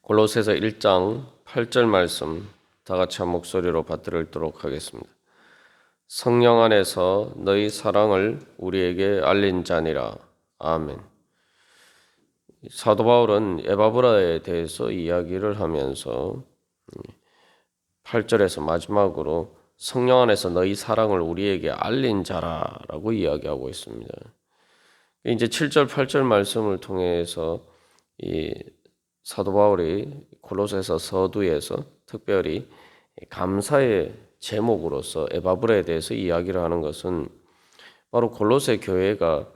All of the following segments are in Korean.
골로새서 1장 8절 말씀 다 같이 한 목소리로 받들도록 하겠습니다. 성령 안에서 너희 사랑을 우리에게 알린 자니라. 아멘. 사도 바울은 에바브라에 대해서 이야기를 하면서 8절에서 마지막으로 성령 안에서 너희 사랑을 우리에게 알린 자라라고 이야기하고 있습니다. 이제 7절 8절 말씀을 통해서 이 사도 바울이 골로새서 서두에서 특별히 감사의 제목으로서 에바브라에 대해서 이야기를 하는 것은 바로 골로새 교회가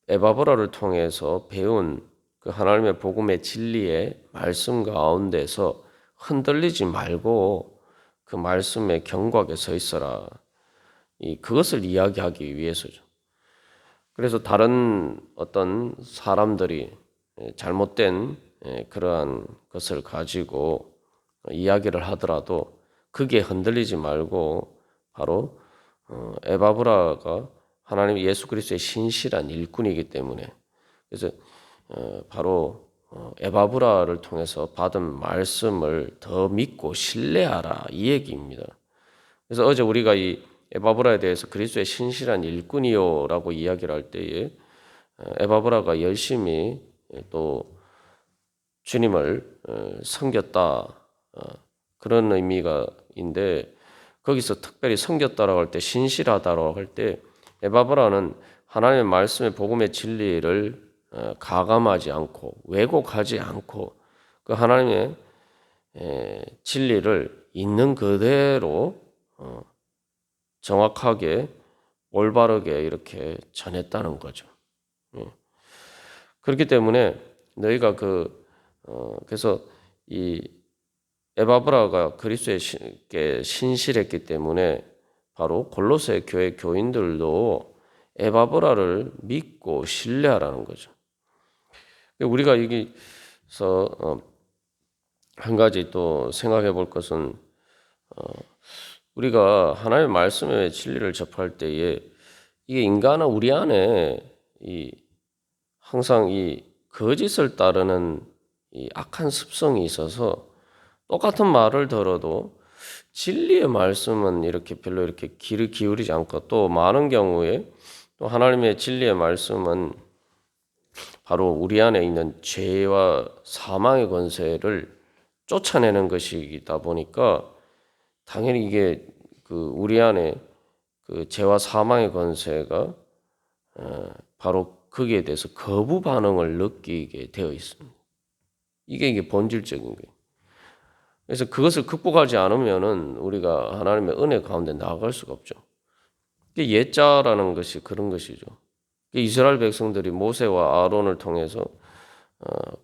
에바브라를 통해서 배운 그 하나님의 복음의 진리의 말씀 가운데서 흔들리지 말고 그 말씀의 경각에 서 있어라. 그것을 이야기하기 위해서죠. 그래서 다른 어떤 사람들이 잘못된 그러한 것을 가지고 이야기를 하더라도 그게 흔들리지 말고 바로 에바브라가 하나님 예수 그리스도의 신실한 일꾼이기 때문에 그래서 바로 에바브라를 통해서 받은 말씀을 더 믿고 신뢰하라 이 얘기입니다. 그래서 어제 우리가 이 에바브라에 대해서 그리스도의 신실한 일꾼이요라고 이야기를 할 때에 에바브라가 열심히 또 주님을 섬겼다 그런 의미가인데 거기서 특별히 섬겼다라고 할 때 신실하다라고 할 때 에바브라는 하나님의 말씀의 복음의 진리를 가감하지 않고 왜곡하지 않고 그 하나님의 진리를 있는 그대로 정확하게 올바르게 이렇게 전했다는 거죠. 그렇기 때문에 너희가 그래서 이 에바브라가 그리스도에 신실했기 때문에 바로 골로새 교회 교인들도 에바브라를 믿고 신뢰하라는 거죠. 우리가 여기서 한 가지 또 생각해 볼 것은 우리가 하나님의 말씀의 진리를 접할 때에 이게 인간은 우리 안에 항상 이 거짓을 따르는 이 악한 습성이 있어서 똑같은 말을 들어도 진리의 말씀은 이렇게 별로 이렇게 귀를 기울이지 않고 또 많은 경우에 또 하나님의 진리의 말씀은 바로 우리 안에 있는 죄와 사망의 권세를 쫓아내는 것이다 보니까 당연히 이게 우리 안에 그 죄와 사망의 권세가 바로 거기에 대해서 거부 반응을 느끼게 되어 있습니다. 이게 본질적인 거예요. 그래서 그것을 극복하지 않으면은 우리가 하나님의 은혜 가운데 나아갈 수가 없죠. 옛자라는 것이 그런 것이죠. 이스라엘 백성들이 모세와 아론을 통해서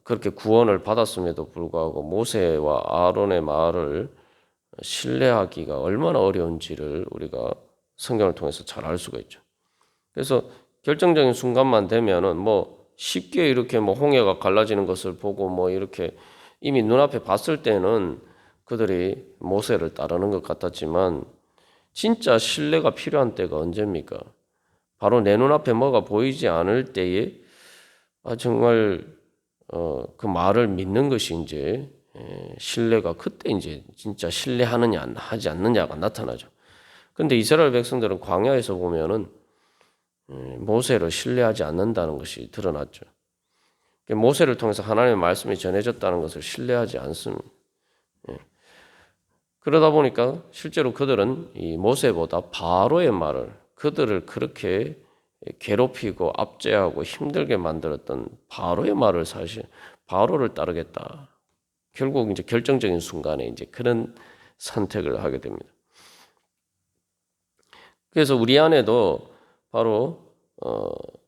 그렇게 구원을 받았음에도 불구하고 모세와 아론의 말을 신뢰하기가 얼마나 어려운지를 우리가 성경을 통해서 잘 알 수가 있죠. 그래서 결정적인 순간만 되면은 쉽게 이렇게 홍해가 갈라지는 것을 보고 이렇게 이미 눈앞에 봤을 때는 그들이 모세를 따르는 것 같았지만 진짜 신뢰가 필요한 때가 언제입니까? 바로 내 눈앞에 뭐가 보이지 않을 때에 정말 그 말을 믿는 것이 이제 신뢰가 그때 이제 진짜 신뢰하느냐 하지 않느냐가 나타나죠. 그런데 이스라엘 백성들은 광야에서 보면은 모세를 신뢰하지 않는다는 것이 드러났죠. 모세를 통해서 하나님의 말씀이 전해졌다는 것을 신뢰하지 않습니다. 그러다 보니까 실제로 그들은 이 모세보다 바로의 말을 그들을 그렇게 괴롭히고 압제하고 힘들게 만들었던 바로의 말을 사실 바로를 따르겠다. 결국 이제 결정적인 순간에 이제 그런 선택을 하게 됩니다. 그래서 우리 안에도 바로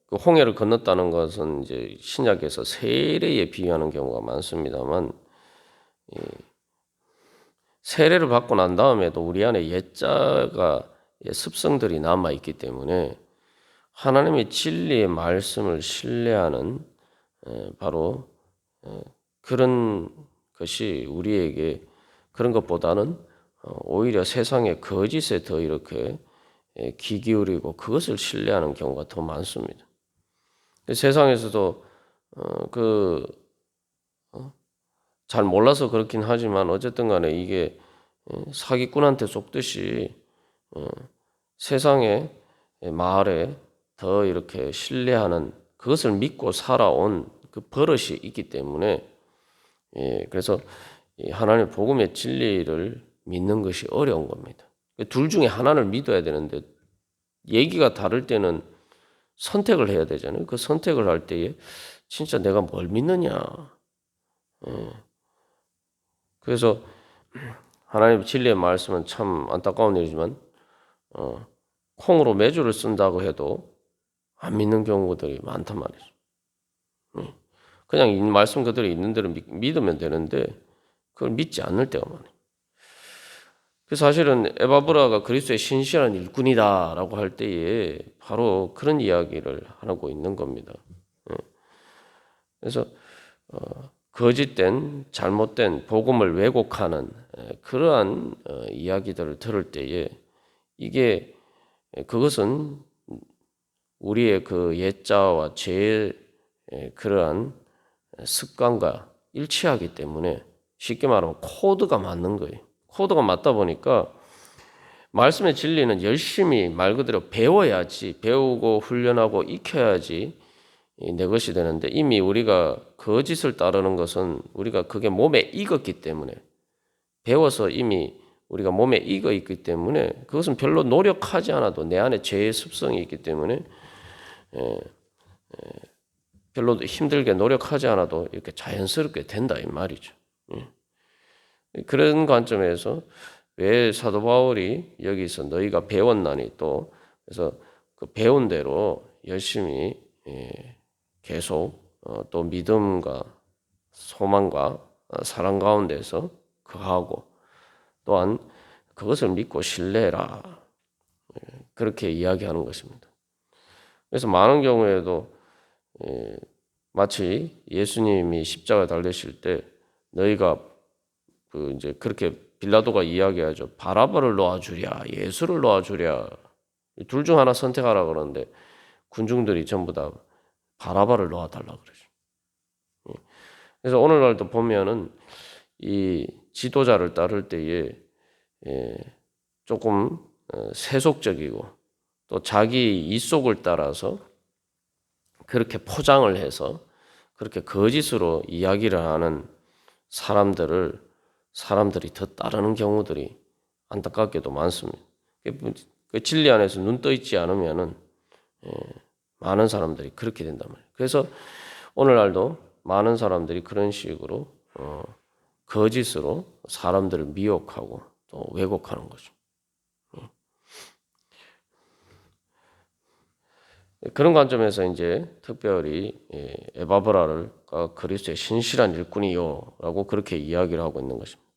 그 홍해를 건넜다는 것은 이제 신약에서 세례에 비유하는 경우가 많습니다만 세례를 받고 난 다음에도 우리 안에 옛자가 습성들이 남아 있기 때문에 하나님의 진리의 말씀을 신뢰하는 바로 그런 것이 우리에게 그런 것보다는 오히려 세상의 거짓에 더 이렇게 귀 기울이고 그것을 신뢰하는 경우가 더 많습니다. 세상에서도 잘 몰라서 그렇긴 하지만 어쨌든 간에 이게 사기꾼한테 속듯이 세상에 말에 더 이렇게 신뢰하는 그것을 믿고 살아온 그 버릇이 있기 때문에 그래서 이 하나님의 복음의 진리를 믿는 것이 어려운 겁니다. 둘 중에 하나를 믿어야 되는데 얘기가 다를 때는 선택을 해야 되잖아요. 그 선택을 할 때에 진짜 내가 뭘 믿느냐. 그래서 하나님의 진리의 말씀은 참 안타까운 일이지만 콩으로 메주를 쓴다고 해도 안 믿는 경우들이 많단 말이죠. 그냥 이 말씀 그대로 있는 대로 믿으면 되는데 그걸 믿지 않을 때가 많아요. 그래서 사실은 에바브라가 그리스도의 신실한 일꾼이다라고 할 때에 바로 그런 이야기를 하고 있는 겁니다. 그래서 거짓된 잘못된 복음을 왜곡하는 그러한 이야기들을 들을 때에 이게 그것은 우리의 그 옛자와 죄의 그러한 습관과 일치하기 때문에 쉽게 말하면 코드가 맞는 거예요. 코드가 맞다 보니까 말씀의 진리는 열심히 말 그대로 배워야지, 배우고 훈련하고 익혀야지 내 것이 되는데 이미 우리가 거짓을 따르는 것은 우리가 그게 몸에 익었기 때문에 배워서 이미 우리가 몸에 익어 있기 때문에 그것은 별로 노력하지 않아도 내 안에 죄의 습성이 있기 때문에 별로 힘들게 노력하지 않아도 이렇게 자연스럽게 된다 이 말이죠. 그런 관점에서 왜 사도 바울이 여기서 너희가 배웠나니 또 그래서 그 배운 대로 열심히 계속 또 믿음과 소망과 사랑 가운데서 거하고 또한 그것을 믿고 신뢰해라 그렇게 이야기하는 것입니다. 그래서 많은 경우에도 마치 예수님이 십자가에 달리실 때 너희가 그 이제 그렇게 빌라도가 이야기하죠. 바라바를 놓아주랴, 예수를 놓아주랴. 둘 중 하나 선택하라 그러는데 군중들이 전부 다 바라바를 놓아달라 그러죠. 그래서 오늘날도 보면은 이 지도자를 따를 때에 조금 세속적이고 또 자기 이속을 따라서 그렇게 포장을 해서 그렇게 거짓으로 이야기를 하는 사람들이 더 따르는 경우들이 안타깝게도 많습니다. 그 진리 안에서 눈 떠 있지 않으면은 많은 사람들이 그렇게 된단 말이에요. 그래서 오늘날도 많은 사람들이 그런 식으로 거짓으로 사람들을 미혹하고 또 왜곡하는 거죠. 그런 관점에서 이제 특별히 에바브라를 그리스도의 신실한 일꾼이요라고 그렇게 이야기를 하고 있는 것입니다.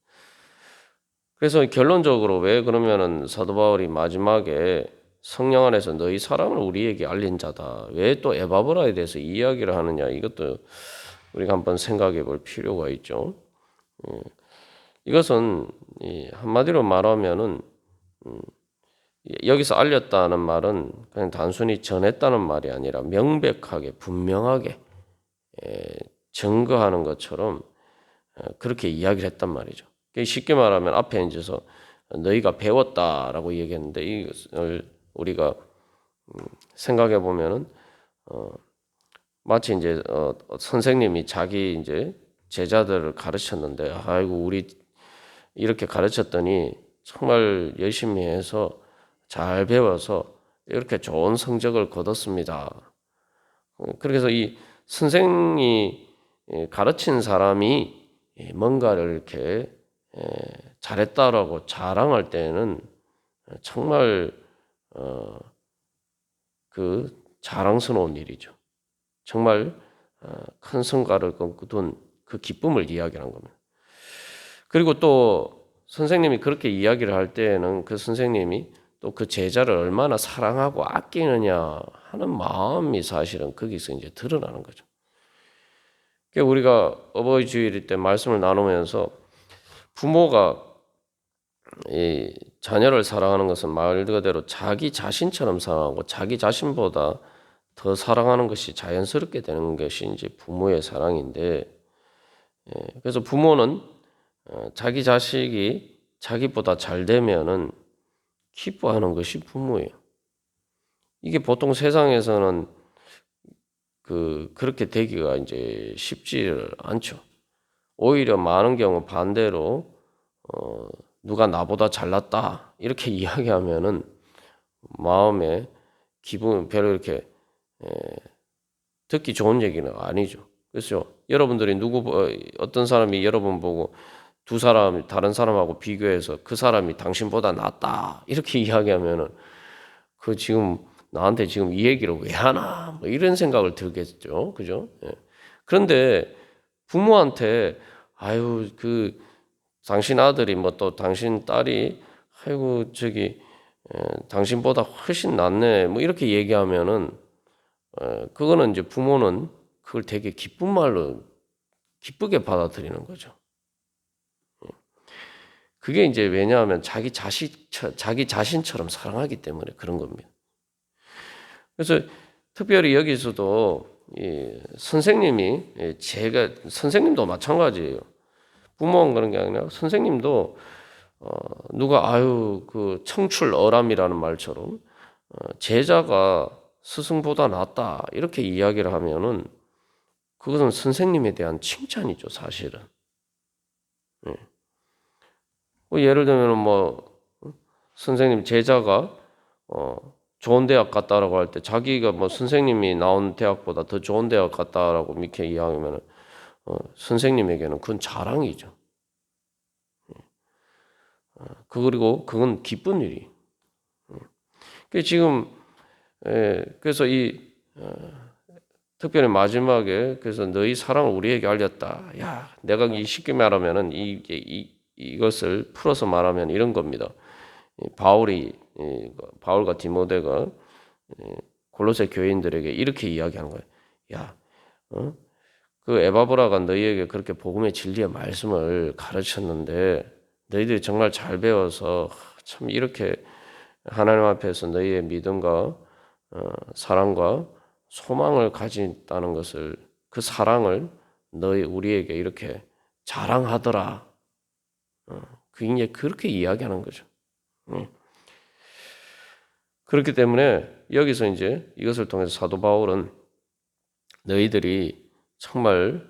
그래서 결론적으로 왜 그러면은 사도 바울이 마지막에 성령 안에서 너희 사랑을 우리에게 알린 자다. 왜 또 에바브라에 대해서 이야기를 하느냐. 이것도 우리가 한번 생각해 볼 필요가 있죠. 이것은 한마디로 말하면은 여기서 알렸다는 말은 그냥 단순히 전했다는 말이 아니라 명백하게 분명하게 증거하는 것처럼 그렇게 이야기를 했단 말이죠. 쉽게 말하면 앞에 이제서 너희가 배웠다라고 얘기했는데 이것을 우리가 생각해 보면은 마치 이제 선생님이 자기 이제 제자들을 가르쳤는데 아이고 우리 이렇게 가르쳤더니 정말 열심히 해서 잘 배워서 이렇게 좋은 성적을 거뒀습니다. 그래서 이 선생이 가르친 사람이 뭔가를 이렇게 잘했다라고 자랑할 때는 정말 그 자랑스러운 일이죠. 정말 큰 성과를 거둔 그 기쁨을 이야기하는 겁니다. 그리고 또 선생님이 그렇게 이야기를 할 때에는 그 선생님이 또 그 제자를 얼마나 사랑하고 아끼느냐 하는 마음이 사실은 거기서 이제 드러나는 거죠. 우리가 어버이 주일 때 말씀을 나누면서 부모가 이 자녀를 사랑하는 것은 말 그대로 자기 자신처럼 사랑하고 자기 자신보다 더 사랑하는 것이 자연스럽게 되는 것이 이제 부모의 사랑인데 그래서 부모는 자기 자식이 자기보다 잘 되면은 기뻐하는 것이 부모예요. 이게 보통 세상에서는 그렇게 되기가 이제 쉽지 않죠. 오히려 많은 경우 반대로 누가 나보다 잘났다 이렇게 이야기하면은 마음에 기분 별로 이렇게 듣기 좋은 얘기는 아니죠. 그렇죠? 여러분들이 어떤 사람이 여러분 보고 두 사람 다른 사람하고 비교해서 그 사람이 당신보다 낫다 이렇게 이야기하면은 그 지금 나한테 지금 이 얘기를 왜 하나 뭐 이런 생각을 들겠죠. 그죠? 예. 그런데 부모한테 아유 당신 아들이 뭐 또 당신 딸이 아이고 당신보다 훨씬 낫네 뭐 이렇게 얘기하면은 그거는 이제 부모는 그걸 되게 기쁜 말로 기쁘게 받아들이는 거죠. 그게 이제 왜냐하면 자기 자신처럼 사랑하기 때문에 그런 겁니다. 그래서 특별히 여기서도 선생님도 마찬가지예요. 부모는 그런 게 아니라 선생님도 누가 그 청출어람이라는 말처럼 제자가 스승보다 낫다 이렇게 이야기를 하면은 그것은 선생님에 대한 칭찬이죠, 사실은. 예. 예를 들면 선생님 제자가 좋은 대학 갔다라고 할 때 자기가 선생님이 나온 대학보다 더 좋은 대학 갔다라고 이렇게 이야기하면 선생님에게는 그건 자랑이죠. 그리고 그건 기쁜 일이. 지금 그래서 특별히 마지막에 그래서 너희 사랑을 우리에게 알렸다. 야, 내가 쉽게 말하면은 이것을 풀어서 말하면 이런 겁니다. 바울과 디모데가 골로새 교인들에게 이렇게 이야기하는 거예요. 야, 그 에바브라가 너희에게 그렇게 복음의 진리의 말씀을 가르쳤는데 너희들이 정말 잘 배워서 참 이렇게 하나님 앞에서 너희의 믿음과 사랑과 소망을 가진다는 것을 그 사랑을 우리에게 이렇게 자랑하더라. 이제 그렇게 이야기하는 거죠. 그렇기 때문에 여기서 이제 이것을 통해서 사도 바울은 너희들이 정말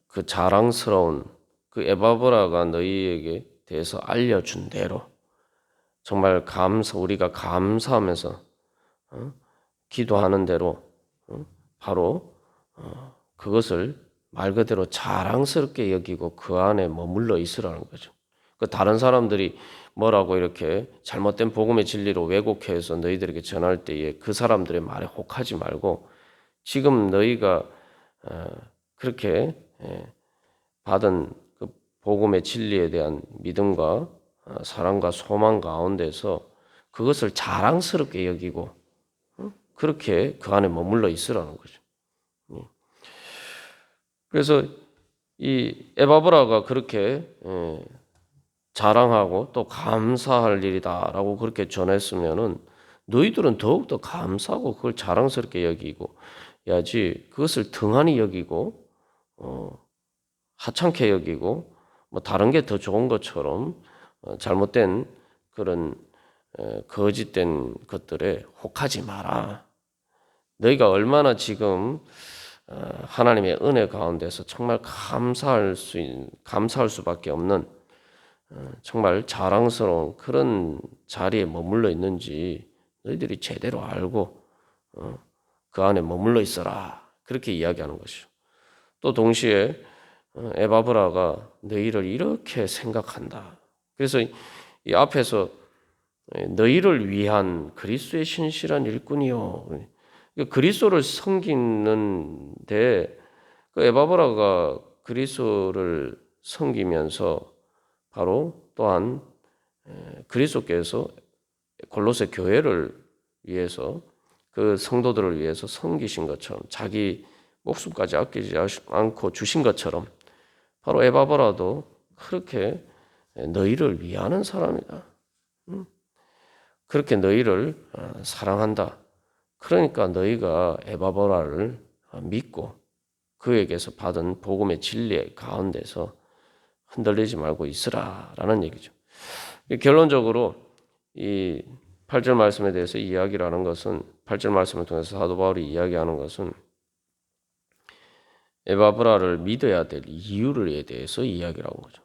그 자랑스러운 그 에바브라가 너희에게 대해서 알려준 대로 정말 우리가 감사하면서 기도하는 대로 바로 그것을 말 그대로 자랑스럽게 여기고 그 안에 머물러 있으라는 거죠. 그 다른 사람들이 뭐라고 이렇게 잘못된 복음의 진리로 왜곡해서 너희들에게 전할 때에 그 사람들의 말에 혹하지 말고 지금 너희가 그렇게 받은 그 복음의 진리에 대한 믿음과 사랑과 소망 가운데서 그것을 자랑스럽게 여기고 그렇게 그 안에 머물러 있으라는 거죠. 그래서 이 에바브라가 그렇게 자랑하고 또 감사할 일이다라고 그렇게 전했으면은 너희들은 더욱더 감사하고 그걸 자랑스럽게 여기고 야지 그것을 등한히 여기고 하찮게 여기고 다른 게 더 좋은 것처럼 잘못된 그런 거짓된 것들에 혹하지 마라. 너희가 얼마나 지금 하나님의 은혜 가운데서 정말 감사할 수밖에 없는 정말 자랑스러운 그런 자리에 머물러 있는지 너희들이 제대로 알고 그 안에 머물러 있어라. 그렇게 이야기하는 것이죠. 또 동시에 에바브라가 너희를 이렇게 생각한다. 그래서 이 앞에서 너희를 위한 그리스도의 신실한 일꾼이요. 그리스도를 섬기는데 그 에바브라가 그리스도를 섬기면서 바로 또한 그리스도께서 골로새 교회를 위해서 그 성도들을 위해서 섬기신 것처럼 자기 목숨까지 아끼지 않고 주신 것처럼 바로 에바브라도 그렇게 너희를 위하는 사람이다. 그렇게 너희를 사랑한다. 그러니까 너희가 에바브라를 믿고 그에게서 받은 복음의 진리 가운데서 흔들리지 말고 있으라라는 얘기죠. 결론적으로 이 8절 말씀에 대해서 이야기를 하는 것은 8절 말씀을 통해서 사도 바울이 이야기하는 것은 에바브라를 믿어야 될 이유에 대해서 이야기를 하는 거죠.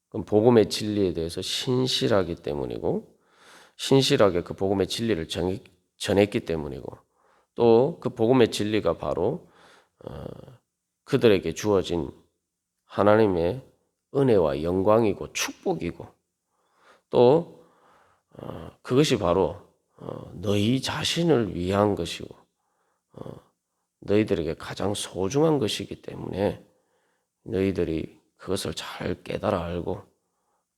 그럼 복음의 진리에 대해서 신실하기 때문이고 신실하게 그 복음의 진리를 전했기 때문이고 또 그 복음의 진리가 바로 그들에게 주어진 하나님의 은혜와 영광이고 축복이고 또 그것이 바로 너희 자신을 위한 것이고 너희들에게 가장 소중한 것이기 때문에 너희들이 그것을 잘 깨달아 알고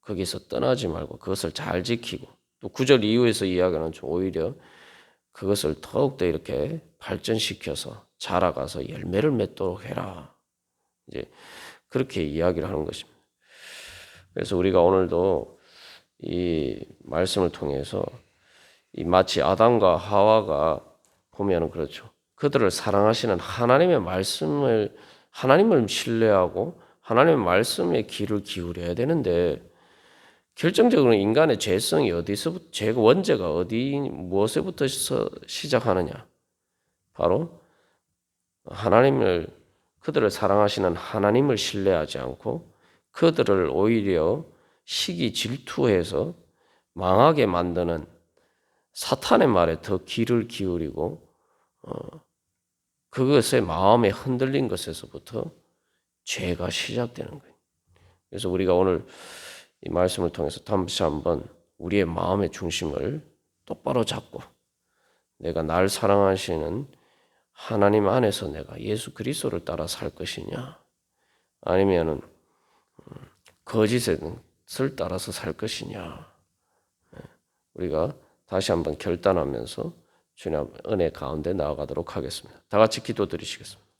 거기서 떠나지 말고 그것을 잘 지키고 또 9절 이후에서 이야기하는 오히려 그것을 더욱더 이렇게 발전시켜서 자라가서 열매를 맺도록 해라. 이제 그렇게 이야기를 하는 것입니다. 그래서 우리가 오늘도 이 말씀을 통해서 이 마치 아담과 하와가 보면은 그렇죠. 그들을 사랑하시는 하나님을 신뢰하고 하나님의 말씀에 귀를 기울여야 되는데 결정적으로 인간의 죄성이 어디서부터 죄가 원죄가 무엇에부터 시작하느냐? 바로 그들을 사랑하시는 하나님을 신뢰하지 않고 그들을 오히려 시기 질투해서 망하게 만드는 사탄의 말에 더 귀를 기울이고 그것에 마음에 흔들린 것에서부터 죄가 시작되는 거예요. 그래서 우리가 오늘 이 말씀을 통해서 다시 한번 우리의 마음의 중심을 똑바로 잡고 내가 날 사랑하시는 하나님 안에서 내가 예수 그리스도를 따라 살 것이냐 아니면은 거짓을 따라서 살 것이냐 우리가 다시 한번 결단하면서 주님 은혜 가운데 나아가도록 하겠습니다. 다 같이 기도드리시겠습니다.